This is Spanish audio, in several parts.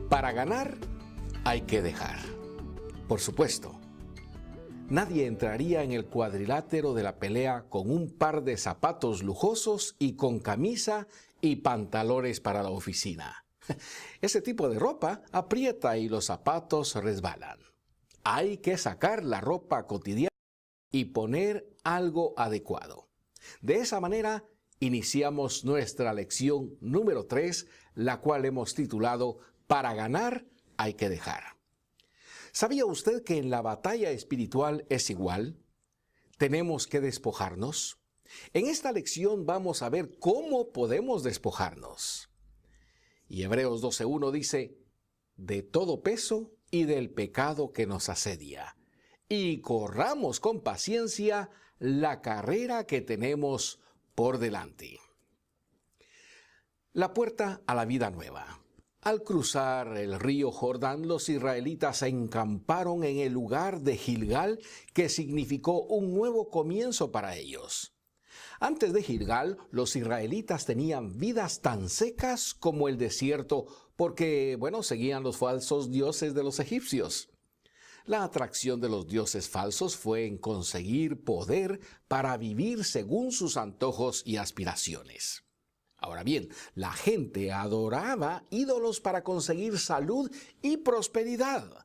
Para ganar hay que dejar. Por supuesto, nadie entraría en el cuadrilátero de la pelea con un par de zapatos lujosos y con camisa y pantalones para la oficina. Ese tipo de ropa aprieta y los zapatos resbalan. Hay que sacar la ropa cotidiana y poner algo adecuado. De esa manera, iniciamos nuestra lección número 3, la cual hemos titulado Para ganar hay que dejar. ¿Sabía usted que en la batalla espiritual es igual? ¿Tenemos que despojarnos? En esta lección vamos a ver cómo podemos despojarnos. Y Hebreos 12:1 dice, de todo peso y del pecado que nos asedia, y corramos con paciencia la carrera que tenemos por delante. La puerta a la vida nueva. Al cruzar el río Jordán, los israelitas se encamparon en el lugar de Gilgal, que significó un nuevo comienzo para ellos. Antes de Gilgal, los israelitas tenían vidas tan secas como el desierto, porque, seguían los falsos dioses de los egipcios. La atracción de los dioses falsos fue en conseguir poder para vivir según sus antojos y aspiraciones. Ahora bien, la gente adoraba ídolos para conseguir salud y prosperidad.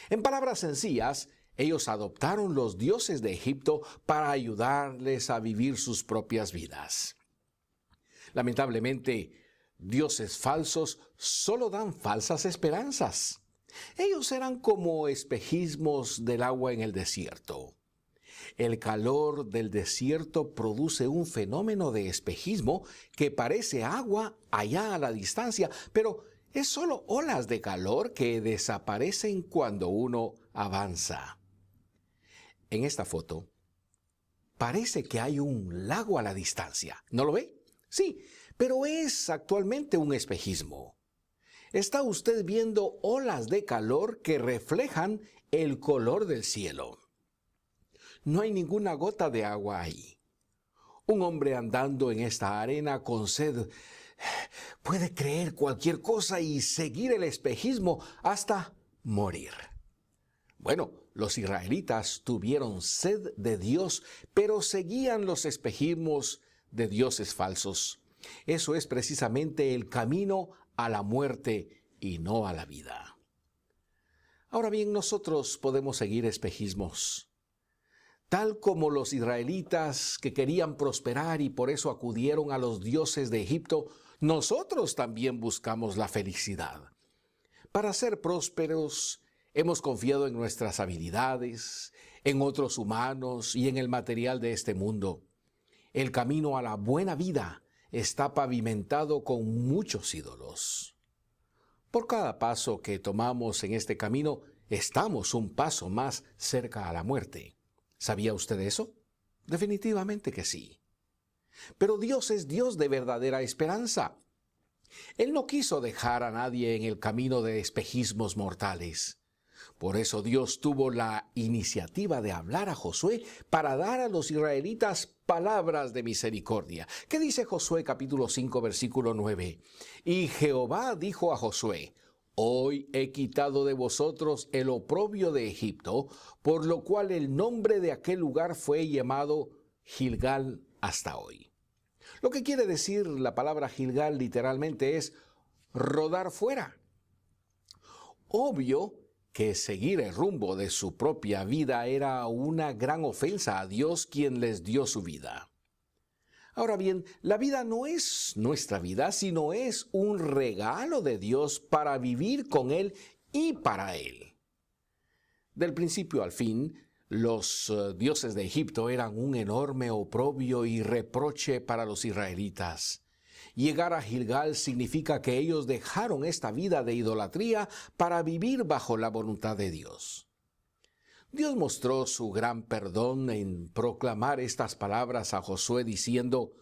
En palabras sencillas, ellos adoptaron los dioses de Egipto para ayudarles a vivir sus propias vidas. Lamentablemente, dioses falsos solo dan falsas esperanzas. Ellos eran como espejismos del agua en el desierto. El calor del desierto produce un fenómeno de espejismo que parece agua allá a la distancia, pero es solo olas de calor que desaparecen cuando uno avanza. En esta foto, parece que hay un lago a la distancia. ¿No lo ve? Sí, pero es actualmente un espejismo. Está usted viendo olas de calor que reflejan el color del cielo. No hay ninguna gota de agua ahí. Un hombre andando en esta arena con sed puede creer cualquier cosa y seguir el espejismo hasta morir. Los israelitas tuvieron sed de Dios, pero seguían los espejismos de dioses falsos. Eso es precisamente el camino a la muerte y no a la vida. Ahora bien, nosotros podemos seguir espejismos. Tal como los israelitas que querían prosperar y por eso acudieron a los dioses de Egipto, nosotros también buscamos la felicidad. Para ser prósperos, hemos confiado en nuestras habilidades, en otros humanos y en el material de este mundo. El camino a la buena vida está pavimentado con muchos ídolos. Por cada paso que tomamos en este camino, estamos un paso más cerca a la muerte. ¿Sabía usted eso? Definitivamente que sí. Pero Dios es Dios de verdadera esperanza. Él no quiso dejar a nadie en el camino de espejismos mortales. Por eso Dios tuvo la iniciativa de hablar a Josué para dar a los israelitas palabras de misericordia. ¿Qué dice Josué capítulo 5 versículo 9? Y Jehová dijo a Josué, hoy he quitado de vosotros el oprobio de Egipto, por lo cual el nombre de aquel lugar fue llamado Gilgal hasta hoy. Lo que quiere decir la palabra Gilgal literalmente es rodar fuera. Obvio que seguir el rumbo de su propia vida era una gran ofensa a Dios, quien les dio su vida. Ahora bien, la vida no es nuestra vida, sino es un regalo de Dios para vivir con Él y para Él. Del principio al fin, los dioses de Egipto eran un enorme oprobio y reproche para los israelitas. Llegar a Gilgal significa que ellos dejaron esta vida de idolatría para vivir bajo la voluntad de Dios. Dios mostró su gran perdón en proclamar estas palabras a Josué diciendo,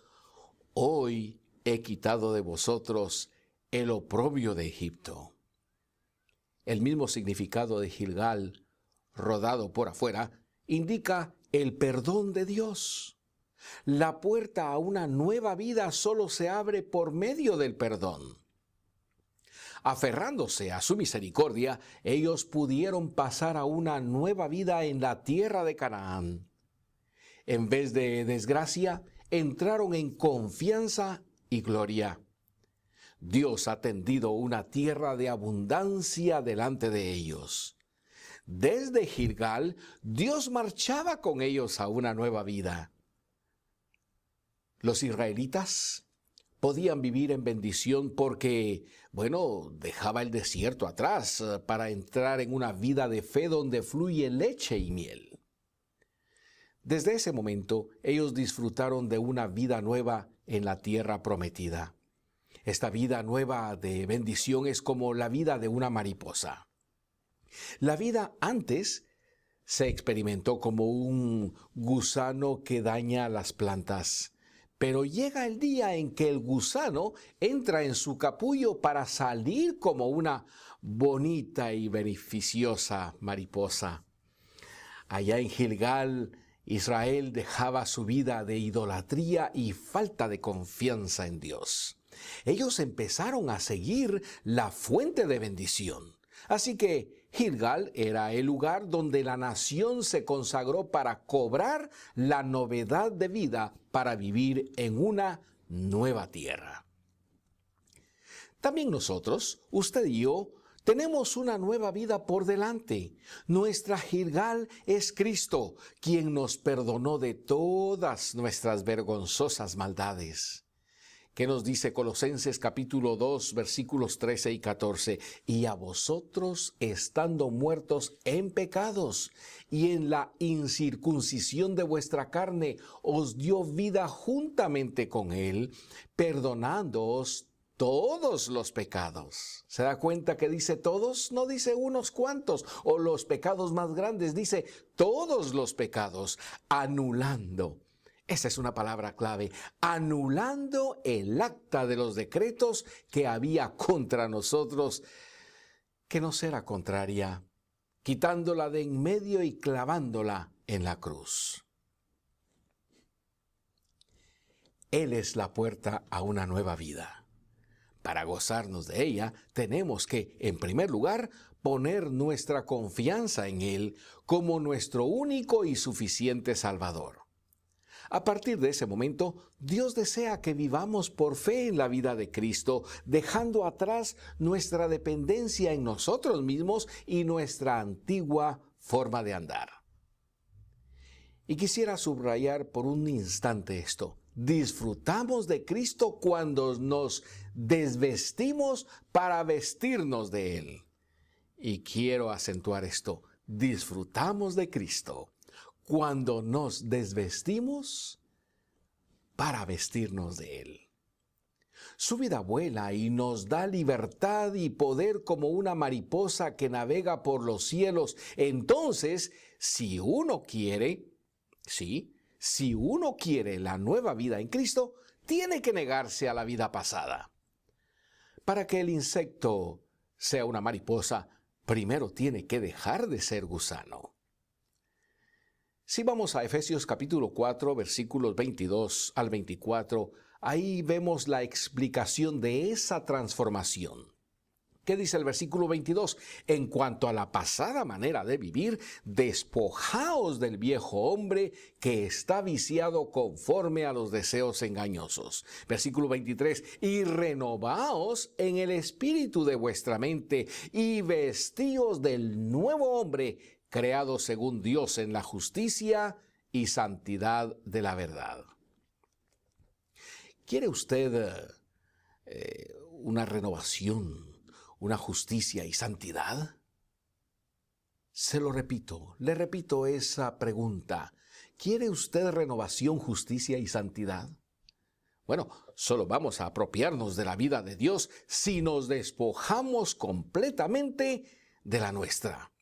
hoy he quitado de vosotros el oprobio de Egipto. El mismo significado de Gilgal, rodado por afuera, indica el perdón de Dios. La puerta a una nueva vida solo se abre por medio del perdón. Aferrándose a su misericordia, ellos pudieron pasar a una nueva vida en la tierra de Canaán. En vez de desgracia, entraron en confianza y gloria. Dios ha tendido una tierra de abundancia delante de ellos. Desde Gilgal, Dios marchaba con ellos a una nueva vida. Los israelitas podían vivir en bendición porque, dejaba el desierto atrás para entrar en una vida de fe donde fluye leche y miel. Desde ese momento, ellos disfrutaron de una vida nueva en la tierra prometida. Esta vida nueva de bendición es como la vida de una mariposa. La vida antes se experimentó como un gusano que daña las plantas, pero llega el día en que el gusano entra en su capullo para salir como una bonita y beneficiosa mariposa. Allá en Gilgal, Israel dejaba su vida de idolatría y falta de confianza en Dios. Ellos empezaron a seguir la fuente de bendición. Así que Gilgal era el lugar donde la nación se consagró para cobrar la novedad de vida para vivir en una nueva tierra. También nosotros, usted y yo, tenemos una nueva vida por delante. Nuestra Gilgal es Cristo, quien nos perdonó de todas nuestras vergonzosas maldades. ¿Qué nos dice Colosenses capítulo 2, versículos 13 y 14? Y a vosotros, estando muertos en pecados y en la incircuncisión de vuestra carne, os dio vida juntamente con él, perdonándoos todos los pecados. ¿Se da cuenta que dice todos? No dice unos cuantos o los pecados más grandes, dice todos los pecados, anulando. Esa es una palabra clave, anulando el acta de los decretos que había contra nosotros, que nos era contraria, quitándola de en medio y clavándola en la cruz. Él es la puerta a una nueva vida. Para gozarnos de ella, tenemos que, en primer lugar, poner nuestra confianza en Él como nuestro único y suficiente Salvador. A partir de ese momento, Dios desea que vivamos por fe en la vida de Cristo, dejando atrás nuestra dependencia en nosotros mismos y nuestra antigua forma de andar. Y quisiera subrayar por un instante esto. Disfrutamos de Cristo cuando nos desvestimos para vestirnos de Él. Y quiero acentuar esto. Disfrutamos de Cristo cuando nos desvestimos para vestirnos de Él. Su vida vuela y nos da libertad y poder como una mariposa que navega por los cielos. Entonces, si uno quiere la nueva vida en Cristo, tiene que negarse a la vida pasada. Para que el insecto sea una mariposa, primero tiene que dejar de ser gusano. Si vamos a Efesios capítulo 4, versículos 22 al 24, ahí vemos la explicación de esa transformación. ¿Qué dice el versículo 22? En cuanto a la pasada manera de vivir, despojaos del viejo hombre que está viciado conforme a los deseos engañosos. Versículo 23, y renovaos en el espíritu de vuestra mente y vestíos del nuevo hombre, creado según Dios en la justicia y santidad de la verdad. ¿Quiere usted una renovación, una justicia y santidad? Le repito esa pregunta. ¿Quiere usted renovación, justicia y santidad? Bueno, solo vamos a apropiarnos de la vida de Dios si nos despojamos completamente de la nuestra.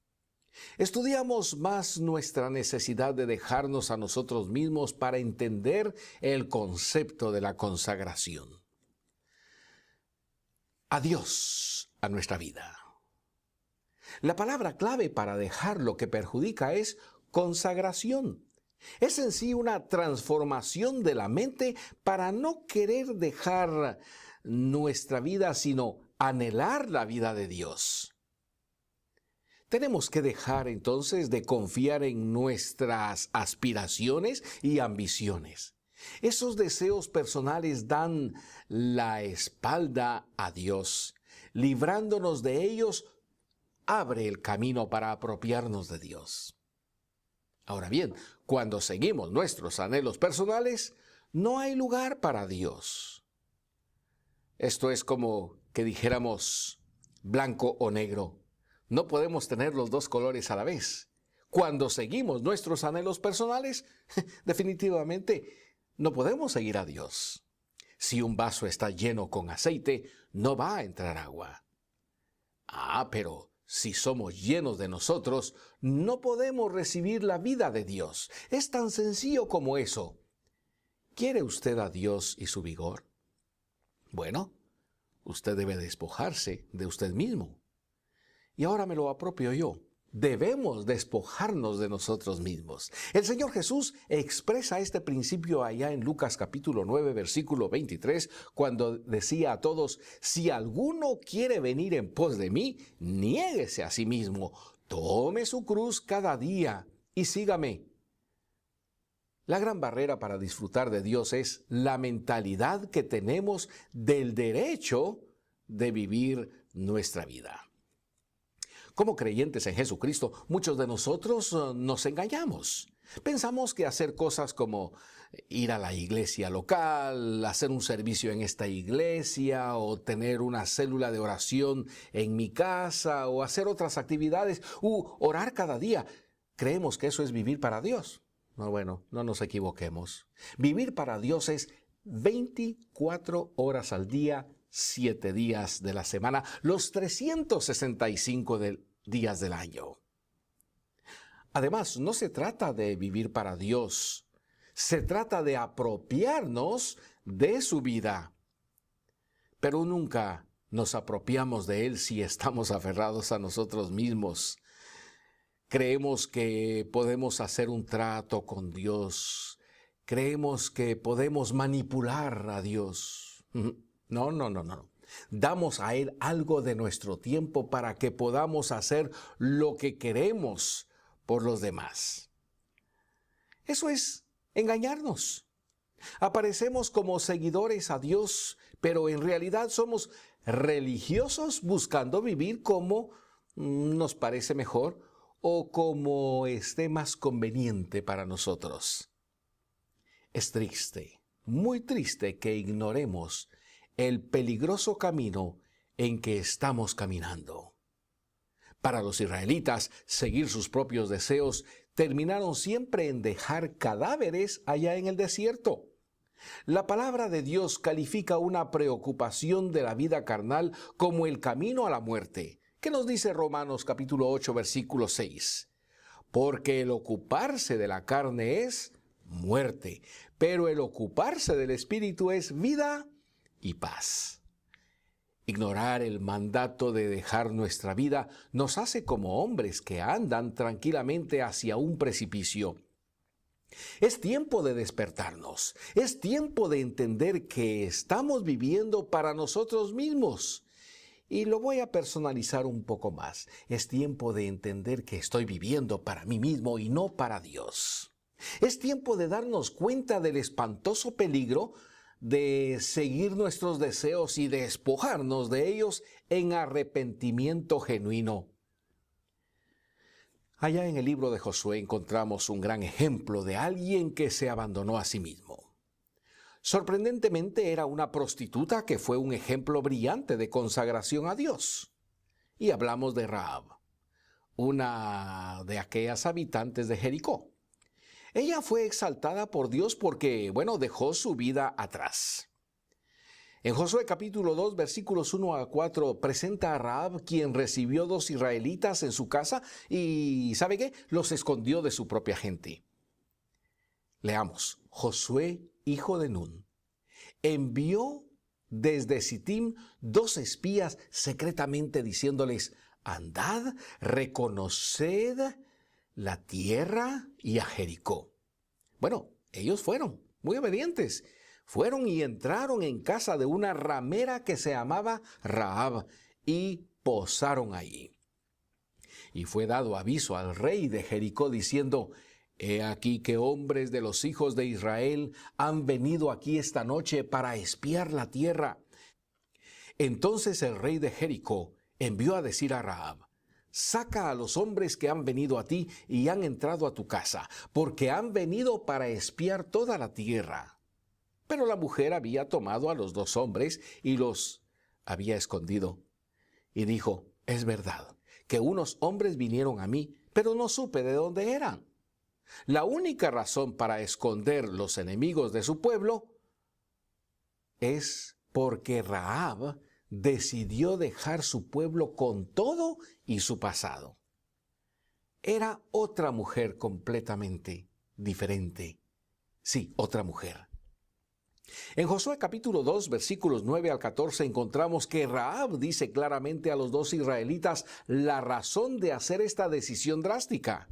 Estudiamos más nuestra necesidad de dejarnos a nosotros mismos para entender el concepto de la consagración. Adiós a nuestra vida. La palabra clave para dejar lo que perjudica es consagración. Es en sí una transformación de la mente para no querer dejar nuestra vida, sino anhelar la vida de Dios. Tenemos que dejar entonces de confiar en nuestras aspiraciones y ambiciones. Esos deseos personales dan la espalda a Dios. Librándonos de ellos, abre el camino para apropiarnos de Dios. Ahora bien, cuando seguimos nuestros anhelos personales, no hay lugar para Dios. Esto es como que dijéramos blanco o negro. No podemos tener los dos colores a la vez. Cuando seguimos nuestros anhelos personales, definitivamente no podemos seguir a Dios. Si un vaso está lleno con aceite, no va a entrar agua. Pero si somos llenos de nosotros, no podemos recibir la vida de Dios. Es tan sencillo como eso. ¿Quiere usted a Dios y su vigor? Bueno, usted debe despojarse de usted mismo. Y ahora me lo apropio yo. Debemos despojarnos de nosotros mismos. El Señor Jesús expresa este principio allá en Lucas capítulo 9, versículo 23, cuando decía a todos: si alguno quiere venir en pos de mí, niéguese a sí mismo, tome su cruz cada día y sígame. La gran barrera para disfrutar de Dios es la mentalidad que tenemos del derecho de vivir nuestra vida. Como creyentes en Jesucristo, muchos de nosotros nos engañamos. Pensamos que hacer cosas como ir a la iglesia local, hacer un servicio en esta iglesia, o tener una célula de oración en mi casa, o hacer otras actividades, orar cada día, creemos que eso es vivir para Dios. Bueno, no nos equivoquemos. Vivir para Dios es 24 horas al día, 7 días de la semana, los 365 días del año. Además, no se trata de vivir para Dios, se trata de apropiarnos de su vida. Pero nunca nos apropiamos de Él si estamos aferrados a nosotros mismos. Creemos que podemos hacer un trato con Dios. Creemos que podemos manipular a Dios. No. Damos a Él algo de nuestro tiempo para que podamos hacer lo que queremos por los demás. Eso es engañarnos. Aparecemos como seguidores a Dios, pero en realidad somos religiosos buscando vivir como nos parece mejor o como esté más conveniente para nosotros. Es triste, muy triste que ignoremos el peligroso camino en que estamos caminando. Para los israelitas, seguir sus propios deseos terminaron siempre en dejar cadáveres allá en el desierto. La palabra de Dios califica una preocupación de la vida carnal como el camino a la muerte. ¿Qué nos dice Romanos capítulo 8, versículo 6? Porque el ocuparse de la carne es muerte, pero el ocuparse del espíritu es vida y paz. Ignorar el mandato de dejar nuestra vida nos hace como hombres que andan tranquilamente hacia un precipicio. Es tiempo de despertarnos, es tiempo de entender que estamos viviendo para nosotros mismos. Y lo voy a personalizar un poco más. Es tiempo de entender que estoy viviendo para mí mismo y no para Dios. Es tiempo de darnos cuenta del espantoso peligro de seguir nuestros deseos y despojarnos de ellos en arrepentimiento genuino. Allá en el libro de Josué encontramos un gran ejemplo de alguien que se abandonó a sí mismo. Sorprendentemente era una prostituta que fue un ejemplo brillante de consagración a Dios. Y hablamos de Rahab, una de aquellas habitantes de Jericó. Ella fue exaltada por Dios porque, dejó su vida atrás. En Josué capítulo 2, versículos 1 a 4, presenta a Rahab, quien recibió 2 israelitas en su casa y, ¿sabe qué? Los escondió de su propia gente. Leamos, Josué, hijo de Nun, envió desde Sittim 2 espías secretamente diciéndoles: andad, reconoced la tierra y a Jericó. Ellos fueron muy obedientes. fueron y entraron en casa de una ramera que se llamaba Rahab y posaron allí. Y fue dado aviso al rey de Jericó diciendo: He aquí que hombres de los hijos de Israel han venido aquí esta noche para espiar la tierra. Entonces el rey de Jericó envió a decir a Rahab: Saca a los hombres que han venido a ti y han entrado a tu casa, porque han venido para espiar toda la tierra. Pero la mujer había tomado a los 2 hombres y los había escondido. Y dijo: Es verdad que unos hombres vinieron a mí, pero no supe de dónde eran. La única razón para esconder los enemigos de su pueblo es porque Rahab decidió dejar su pueblo con todo y su pasado. Era otra mujer completamente diferente. Sí, otra mujer. En Josué capítulo 2, versículos 9 al 14 encontramos que Rahab dice claramente a los 2 israelitas la razón de hacer esta decisión drástica.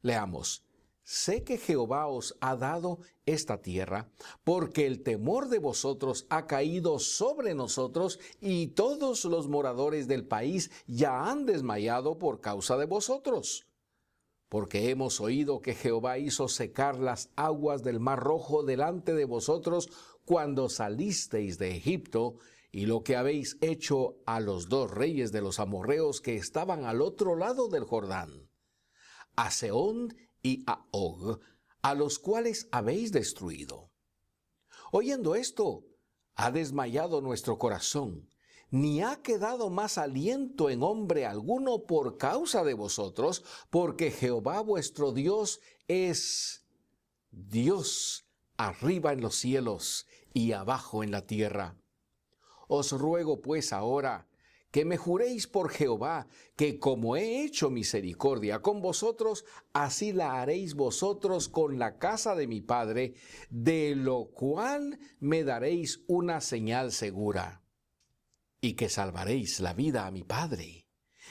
Leamos: Sé que Jehová os ha dado esta tierra, porque el temor de vosotros ha caído sobre nosotros, y todos los moradores del país ya han desmayado por causa de vosotros. Porque hemos oído que Jehová hizo secar las aguas del Mar Rojo delante de vosotros cuando salisteis de Egipto, y lo que habéis hecho a los 2 reyes de los amorreos que estaban al otro lado del Jordán, a Sehón y a Og, a los cuales habéis destruido. Oyendo esto, ha desmayado nuestro corazón, ni ha quedado más aliento en hombre alguno por causa de vosotros, porque Jehová vuestro Dios es Dios arriba en los cielos y abajo en la tierra. Os ruego pues ahora que me juréis por Jehová, que como he hecho misericordia con vosotros, así la haréis vosotros con la casa de mi padre, de lo cual me daréis una señal segura, y que salvaréis la vida a mi padre,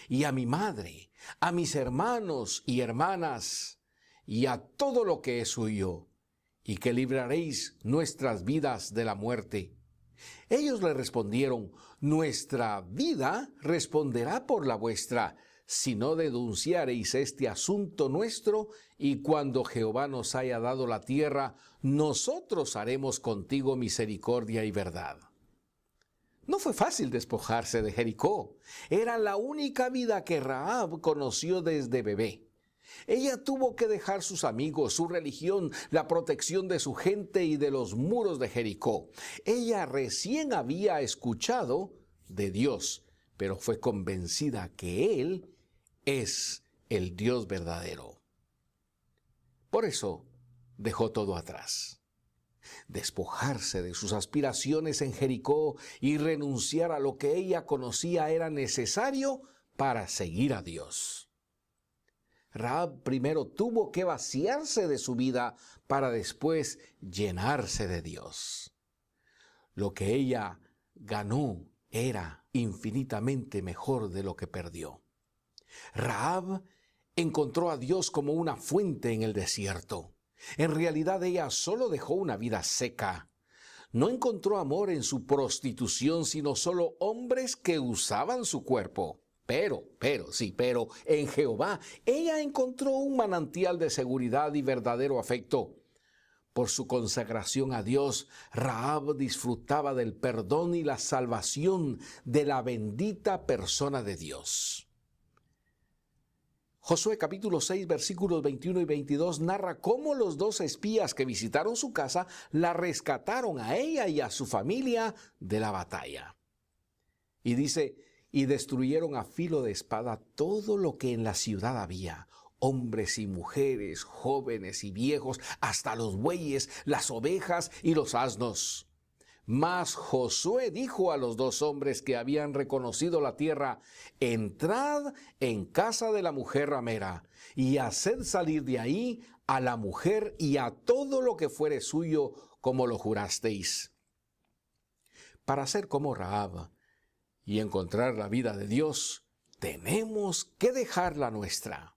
y a mi madre, a mis hermanos y hermanas, y a todo lo que es suyo, y que libraréis nuestras vidas de la muerte. Ellos le respondieron: Nuestra vida responderá por la vuestra, si no denunciareis este asunto nuestro, y cuando Jehová nos haya dado la tierra, nosotros haremos contigo misericordia y verdad. No fue fácil despojarse de Jericó. Era la única vida que Rahab conoció desde bebé. Ella tuvo que dejar sus amigos, su religión, la protección de su gente y de los muros de Jericó. Ella recién había escuchado de Dios, pero fue convencida que Él es el Dios verdadero. Por eso dejó todo atrás. Despojarse de sus aspiraciones en Jericó y renunciar a lo que ella conocía era necesario para seguir a Dios. Rahab primero tuvo que vaciarse de su vida para después llenarse de Dios. Lo que ella ganó era infinitamente mejor de lo que perdió. Rahab encontró a Dios como una fuente en el desierto. En realidad ella solo dejó una vida seca. No encontró amor en su prostitución, sino solo hombres que usaban su cuerpo. Pero en Jehová ella encontró un manantial de seguridad y verdadero afecto. Por su consagración a Dios, Rahab disfrutaba del perdón y la salvación de la bendita persona de Dios. Josué capítulo 6, versículos 21 y 22 narra cómo los 2 espías que visitaron su casa la rescataron a ella y a su familia de la batalla. Y dice: y destruyeron a filo de espada todo lo que en la ciudad había, hombres y mujeres, jóvenes y viejos, hasta los bueyes, las ovejas y los asnos. Mas Josué dijo a los 2 hombres que habían reconocido la tierra: entrad en casa de la mujer ramera, y haced salir de ahí a la mujer y a todo lo que fuere suyo, como lo jurasteis. Para ser como Rahab y encontrar la vida de Dios, tenemos que dejar la nuestra.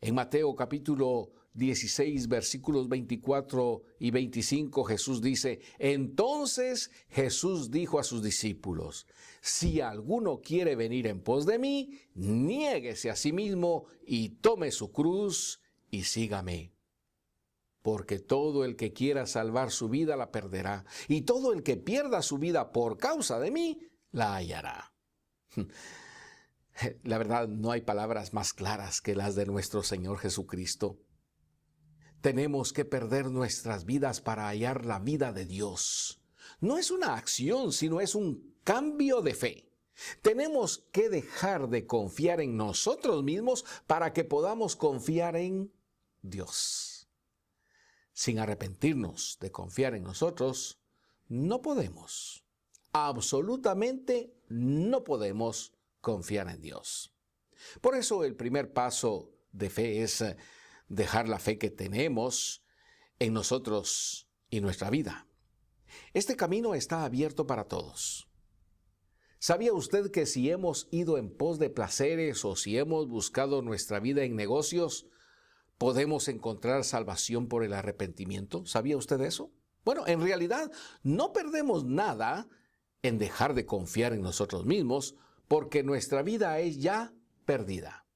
En Mateo capítulo 16, versículos 24 y 25, Jesús dice: entonces Jesús dijo a sus discípulos: si alguno quiere venir en pos de mí, niéguese a sí mismo y tome su cruz y sígame. Porque todo el que quiera salvar su vida la perderá, y todo el que pierda su vida por causa de mí la hallará. La verdad, no hay palabras más claras que las de nuestro Señor Jesucristo. Tenemos que perder nuestras vidas para hallar la vida de Dios. No es una acción, sino es un cambio de fe. Tenemos que dejar de confiar en nosotros mismos para que podamos confiar en Dios. Sin arrepentirnos de confiar en nosotros, no podemos, absolutamente no podemos confiar en Dios. Por eso el primer paso de fe es dejar la fe que tenemos en nosotros y nuestra vida. Este camino está abierto para todos. ¿Sabía usted que si hemos ido en pos de placeres o si hemos buscado nuestra vida en negocios, podemos encontrar salvación por el arrepentimiento? ¿Sabía usted eso? Bueno, en realidad no perdemos nada en dejar de confiar en nosotros mismos, porque nuestra vida es ya perdida.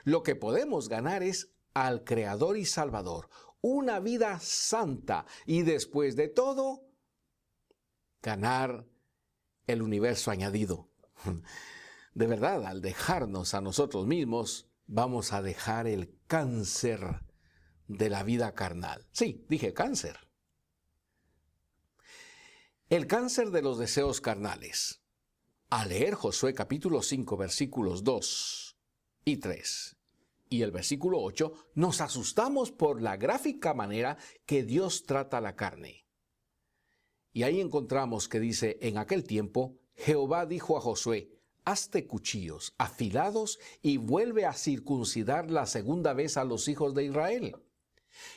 Lo que podemos ganar es al Creador y Salvador, una vida santa y después de todo, ganar el universo añadido. De verdad, al dejarnos a nosotros mismos, vamos a dejar el cáncer de la vida carnal. Sí, dije cáncer. El cáncer de los deseos carnales. Al leer Josué capítulo 5, versículos 2 y 3 y el versículo 8, nos asustamos por la gráfica manera que Dios trata la carne. Y ahí encontramos que dice: en aquel tiempo, Jehová dijo a Josué: hazte cuchillos afilados y vuelve a circuncidar la segunda vez a los hijos de Israel.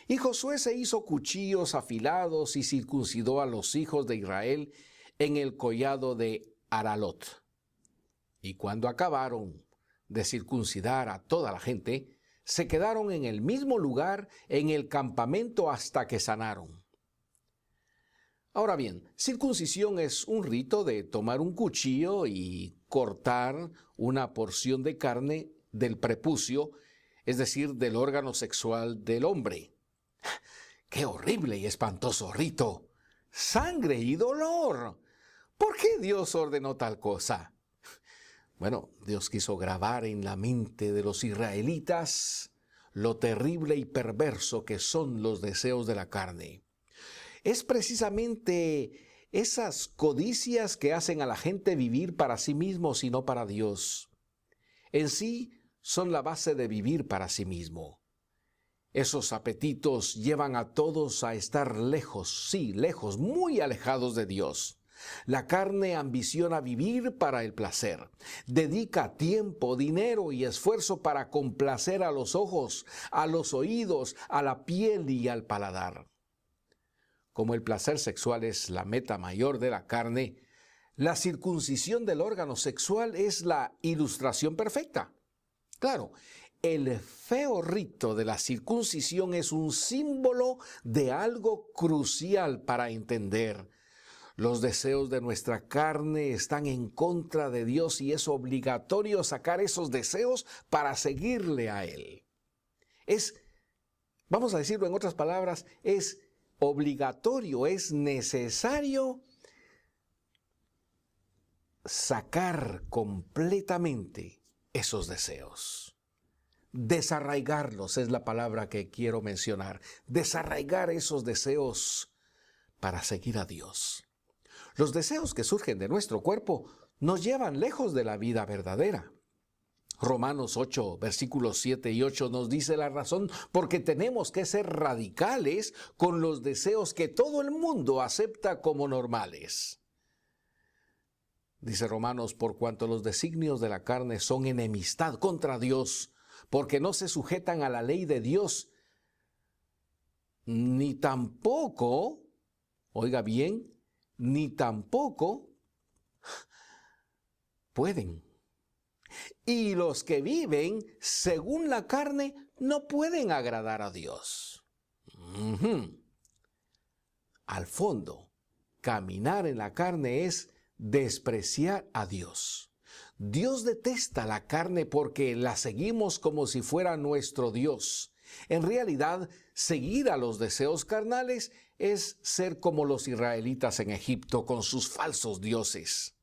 Y Josué se hizo cuchillos afilados y circuncidó a los hijos de Israel en el collado de Aralot. Y cuando acabaron de circuncidar a toda la gente, se quedaron en el mismo lugar en el campamento hasta que sanaron. Ahora bien, circuncisión es un rito de tomar un cuchillo y cortar una porción de carne del prepucio, es decir, del órgano sexual del hombre. ¡Qué horrible y espantoso rito! ¡Sangre y dolor! ¿Por qué Dios ordenó tal cosa? Bueno, Dios quiso grabar en la mente de los israelitas lo terrible y perverso que son los deseos de la carne. Es precisamente esas codicias que hacen a la gente vivir para sí mismos y no para Dios. En sí, son la base de vivir para sí mismo. Esos apetitos llevan a todos a estar lejos, sí, lejos, muy alejados de Dios. La carne ambiciona vivir para el placer. Dedica tiempo, dinero y esfuerzo para complacer a los ojos, a los oídos, a la piel y al paladar. Como el placer sexual es la meta mayor de la carne, la circuncisión del órgano sexual es la ilustración perfecta. Claro, el feo rito de la circuncisión es un símbolo de algo crucial para entender. Los deseos de nuestra carne están en contra de Dios y es obligatorio sacar esos deseos para seguirle a Él. Vamos a decirlo en otras palabras, es obligatorio, es necesario sacar completamente esos deseos. Desarraigarlos es la palabra que quiero mencionar. Desarraigar esos deseos para seguir a Dios. Los deseos que surgen de nuestro cuerpo nos llevan lejos de la vida verdadera. Romanos 8, versículos 7 y 8 nos dice la razón porque tenemos que ser radicales con los deseos que todo el mundo acepta como normales. Dice Romanos: por cuanto los designios de la carne son enemistad contra Dios, porque no se sujetan a la ley de Dios, ni tampoco, oiga bien, ni tampoco pueden. Y los que viven según la carne no pueden agradar a Dios. Al fondo, caminar en la carne es despreciar a Dios. Dios detesta la carne porque la seguimos como si fuera nuestro Dios. En realidad, seguir a los deseos carnales es ser como los israelitas en Egipto con sus falsos dioses.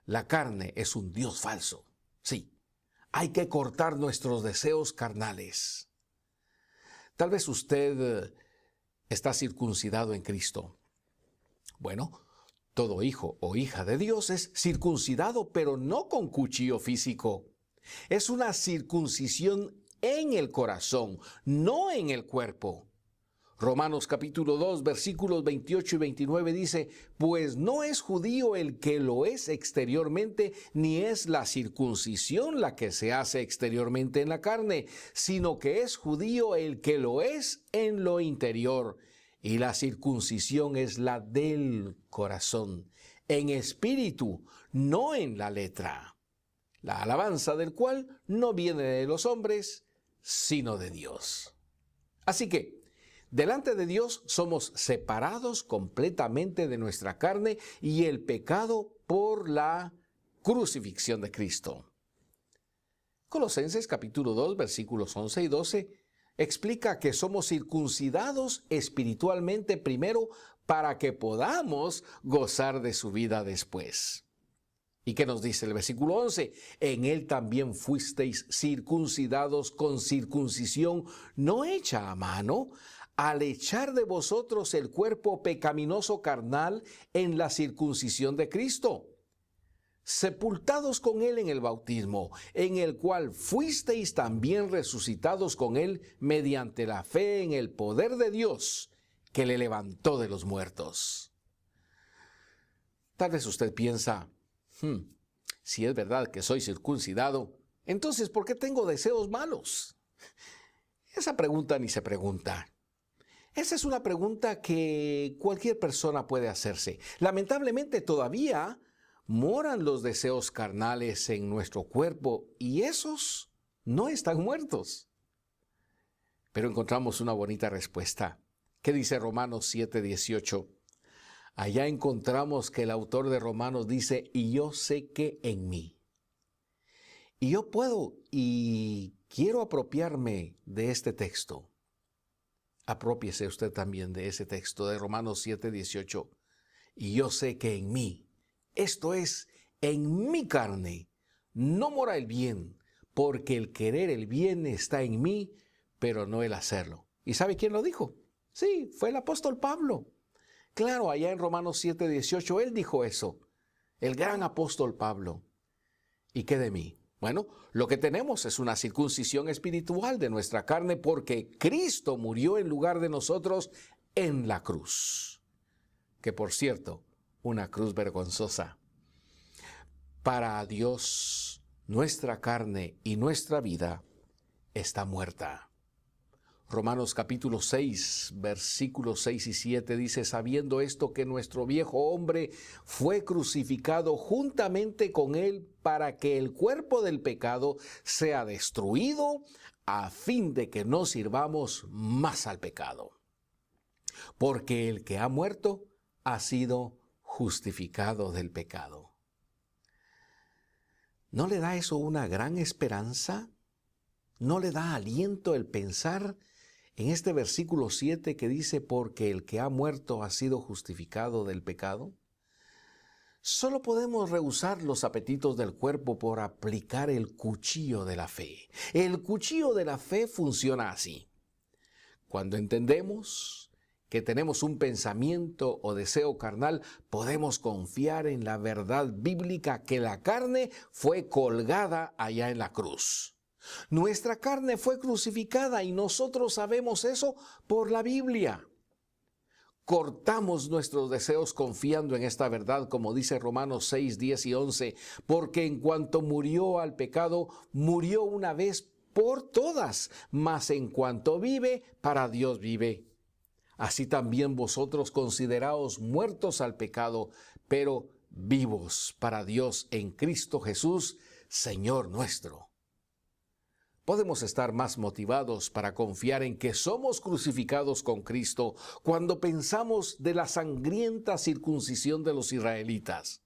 La carne es un dios falso. Sí, hay que cortar nuestros deseos carnales. Tal vez usted está circuncidado en Cristo. Bueno, todo hijo o hija de Dios es circuncidado, pero no con cuchillo físico. Es una circuncisión en el corazón, no en el cuerpo. Romanos capítulo 2, versículos 28 y 29 dice, pues no es judío el que lo es exteriormente, ni es la circuncisión la que se hace exteriormente en la carne, sino que es judío el que lo es en lo interior. Y la circuncisión es la del corazón, en espíritu, no en la letra. La alabanza del cual no viene de los hombres, sino de Dios. Así que, delante de Dios somos separados completamente de nuestra carne y el pecado por la crucifixión de Cristo. Colosenses capítulo 2, versículos 11 y 12 explica que somos circuncidados espiritualmente primero para que podamos gozar de su vida después. ¿Y qué nos dice el versículo 11? En él también fuisteis circuncidados con circuncisión no hecha a mano, al echar de vosotros el cuerpo pecaminoso carnal en la circuncisión de Cristo, sepultados con él en el bautismo, en el cual fuisteis también resucitados con él mediante la fe en el poder de Dios, que le levantó de los muertos. Tal vez usted piensa, si es verdad que soy circuncidado, entonces ¿por qué tengo deseos malos? Esa pregunta ni se pregunta. Esa es una pregunta que cualquier persona puede hacerse. Lamentablemente todavía moran los deseos carnales en nuestro cuerpo y esos no están muertos. Pero encontramos una bonita respuesta. ¿Qué dice Romanos 7:18? Allá encontramos que el autor de Romanos dice, y yo sé que en mí. Y yo puedo y quiero apropiarme de este texto. Apropiese usted también de ese texto de Romanos 7:18. Y yo sé que en mí, esto es, en mi carne, no mora el bien, porque el querer el bien está en mí, pero no el hacerlo. ¿Y sabe quién lo dijo? Sí, fue el apóstol Pablo. Claro, allá en Romanos 7:18 él dijo eso, el gran apóstol Pablo. ¿Y qué de mí? Bueno, lo que tenemos es una circuncisión espiritual de nuestra carne porque Cristo murió en lugar de nosotros en la cruz. Que por cierto, una cruz vergonzosa. Para Dios, nuestra carne y nuestra vida está muerta. Romanos capítulo 6, versículos 6 y 7 dice, sabiendo esto que nuestro viejo hombre fue crucificado juntamente con él para que el cuerpo del pecado sea destruido a fin de que no sirvamos más al pecado. Porque el que ha muerto ha sido justificado del pecado. ¿No le da eso una gran esperanza? ¿No le da aliento el pensar en este versículo 7 que dice, porque el que ha muerto ha sido justificado del pecado? Solo podemos rehusar los apetitos del cuerpo por aplicar el cuchillo de la fe. El cuchillo de la fe funciona así. Cuando entendemos que tenemos un pensamiento o deseo carnal, podemos confiar en la verdad bíblica que la carne fue colgada allá en la cruz. Nuestra carne fue crucificada y nosotros sabemos eso por la Biblia. Cortamos nuestros deseos confiando en esta verdad, como dice Romanos 6, 10 y 11, porque en cuanto murió al pecado, murió una vez por todas, mas en cuanto vive, para Dios vive. Así también vosotros consideraos muertos al pecado, pero vivos para Dios en Cristo Jesús, Señor nuestro. podemos estar más motivados para confiar en que somos crucificados con Cristo cuando pensamos de la sangrienta circuncisión de los israelitas.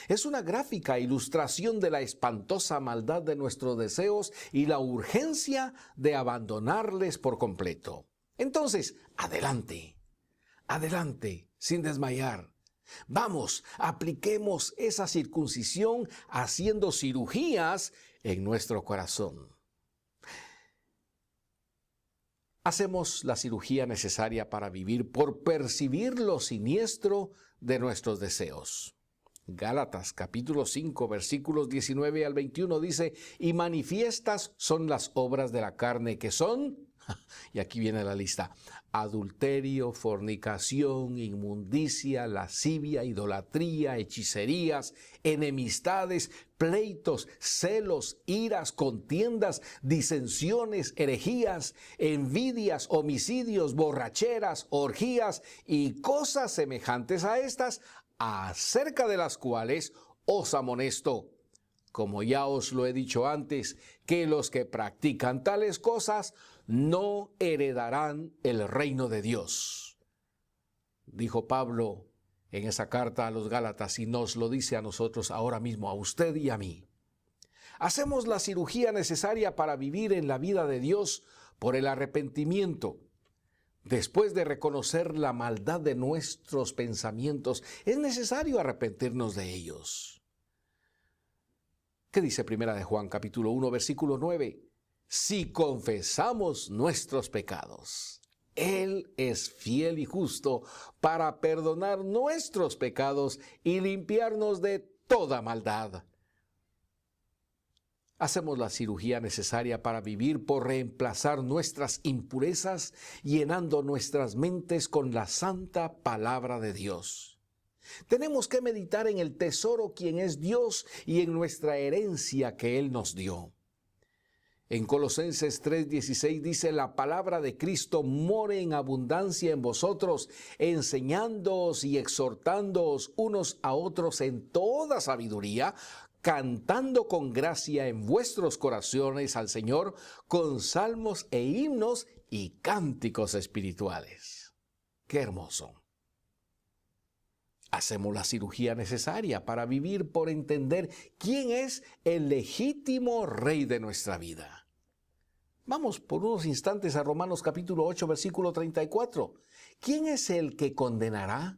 Es una gráfica ilustración de la espantosa maldad de nuestros deseos y la urgencia de abandonarles por completo. Entonces, adelante, adelante, sin desmayar. Vamos, apliquemos esa circuncisión haciendo cirugías en nuestro corazón. Hacemos la cirugía necesaria para vivir por percibir lo siniestro de nuestros deseos. Gálatas capítulo 5 versículos 19 al 21 dice, y manifiestas son las obras de la carne que son, y aquí viene la lista, adulterio, fornicación, inmundicia, lascivia, idolatría, hechicerías, enemistades, pleitos, celos, iras, contiendas, disensiones, herejías, envidias, homicidios, borracheras, orgías y cosas semejantes a estas, acerca de las cuales os amonesto, como ya os lo he dicho antes, que los que practican tales cosas no heredarán el reino de Dios. Dijo Pablo en esa carta a los Gálatas y nos lo dice a nosotros ahora mismo, a usted y a mí. Hacemos la cirugía necesaria para vivir en la vida de Dios por el arrepentimiento. Después de reconocer la maldad de nuestros pensamientos, es necesario arrepentirnos de ellos. ¿Qué dice Primera de Juan capítulo 1 versículo 9? Si confesamos nuestros pecados, Él es fiel y justo para perdonar nuestros pecados y limpiarnos de toda maldad. Hacemos la cirugía necesaria para vivir por reemplazar nuestras impurezas, llenando nuestras mentes con la santa palabra de Dios. Tenemos que meditar en el tesoro quien es Dios y en nuestra herencia que Él nos dio. En Colosenses 3:16 dice, la palabra de Cristo more en abundancia en vosotros, enseñándoos y exhortándoos unos a otros en toda sabiduría, cantando con gracia en vuestros corazones al Señor, con salmos e himnos y cánticos espirituales. ¡Qué hermoso! Hacemos la cirugía necesaria para vivir por entender quién es el legítimo Rey de nuestra vida. Vamos por unos instantes a Romanos capítulo 8, versículo 34. ¿Quién es el que condenará?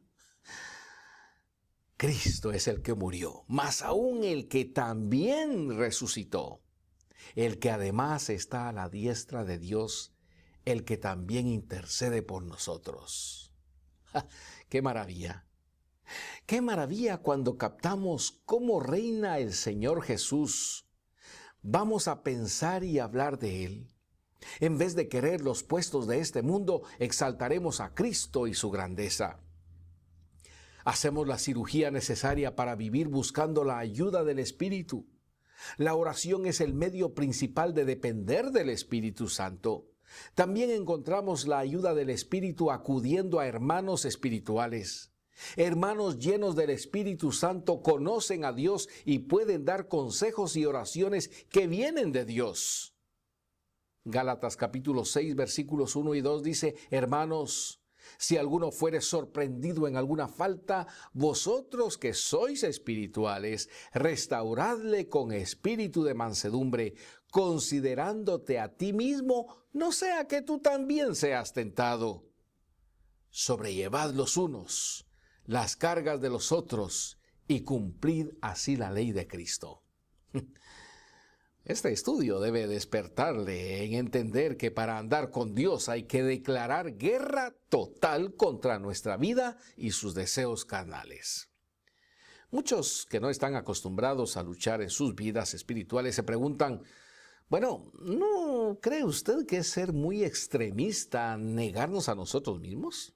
Cristo es el que murió, más aún el que también resucitó, el que además está a la diestra de Dios, el que también intercede por nosotros. ¡Ja! ¡Qué maravilla! ¡Qué maravilla cuando captamos cómo reina el Señor Jesús! Vamos a pensar y hablar de Él. En vez de querer los puestos de este mundo, exaltaremos a Cristo y su grandeza. Hacemos la cirugía necesaria para vivir buscando la ayuda del Espíritu. La oración es el medio principal de depender del Espíritu Santo. También encontramos la ayuda del Espíritu acudiendo a hermanos espirituales. Hermanos llenos del Espíritu Santo conocen a Dios y pueden dar consejos y oraciones que vienen de Dios. Gálatas capítulo 6 versículos 1 y 2 dice, hermanos, si alguno fuere sorprendido en alguna falta, vosotros que sois espirituales, restauradle con espíritu de mansedumbre, considerándote a ti mismo, no sea que tú también seas tentado. Sobrellevad los unos las cargas de los otros y cumplid así la ley de Cristo. Este estudio debe despertarle en entender que para andar con Dios hay que declarar guerra total contra nuestra vida y sus deseos carnales. Muchos que no están acostumbrados a luchar en sus vidas espirituales se preguntan, bueno, ¿no cree usted que es ser muy extremista negarnos a nosotros mismos?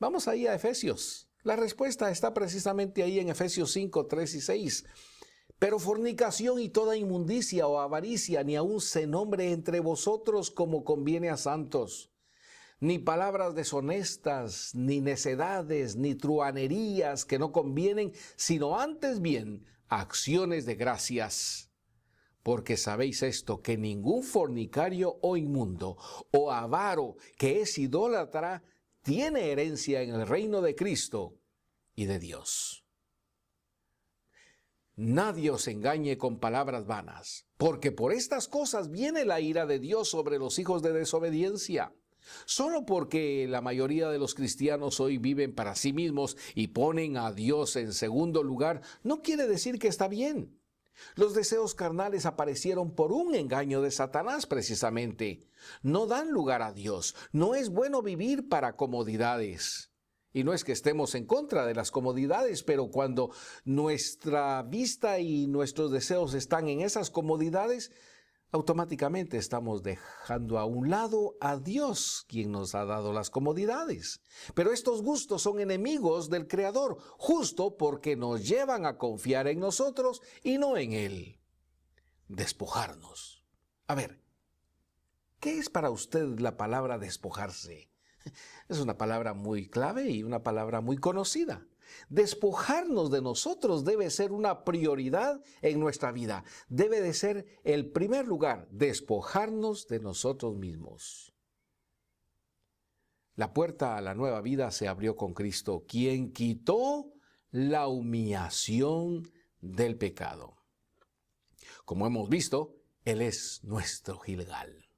Vamos ahí a Efesios. La respuesta está precisamente ahí en Efesios 5, 3 y 6. Pero fornicación y toda inmundicia o avaricia ni aun se nombre entre vosotros como conviene a santos. Ni palabras deshonestas, ni necedades, ni truhanerías que no convienen, sino antes bien acciones de gracias. porque sabéis esto, que ningún fornicario o inmundo o avaro que es idólatra tiene herencia en el reino de Cristo y de Dios. Nadie os engañe con palabras vanas, porque por estas cosas viene la ira de Dios sobre los hijos de desobediencia. Solo porque la mayoría de los cristianos hoy viven para sí mismos y ponen a Dios en segundo lugar, no quiere decir que está bien. Los deseos carnales aparecieron por un engaño de Satanás precisamente. No dan lugar a Dios. No es bueno vivir para comodidades. Y no es que estemos en contra de las comodidades, pero cuando nuestra vista y nuestros deseos están en esas comodidades, automáticamente estamos dejando a un lado a Dios, quien nos ha dado las comodidades. Pero estos gustos son enemigos del Creador, justo porque nos llevan a confiar en nosotros y no en Él. Despojarnos. A ver, ¿qué es para usted la palabra despojarse? Es una palabra muy clave y una palabra muy conocida. Despojarnos de nosotros debe ser una prioridad en nuestra vida. Debe de ser el primer lugar, despojarnos de nosotros mismos. La puerta a la nueva vida se abrió con Cristo, quien quitó la humillación del pecado. Como hemos visto, Él es nuestro Gilgal.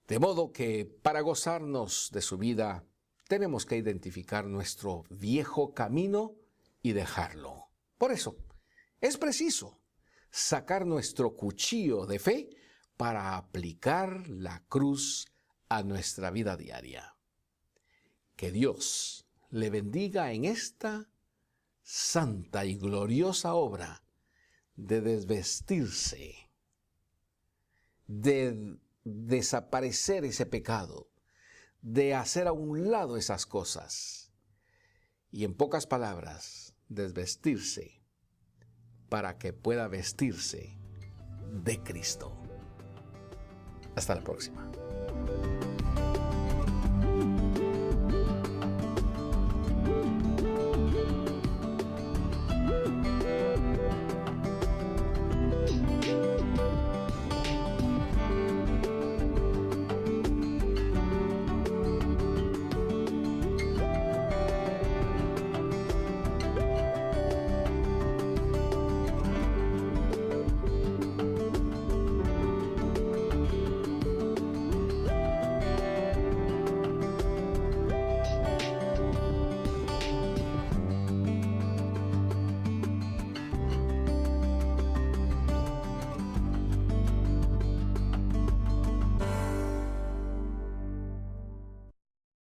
De modo que para gozarnos de su vida, tenemos que identificar nuestro viejo camino y dejarlo. Por eso, es preciso sacar nuestro cuchillo de fe para aplicar la cruz a nuestra vida diaria. Que Dios le bendiga en esta santa y gloriosa obra de desvestirse, de desaparecer ese pecado, de hacer a un lado esas cosas y, en pocas palabras, desvestirse para que pueda vestirse de Cristo. Hasta la próxima.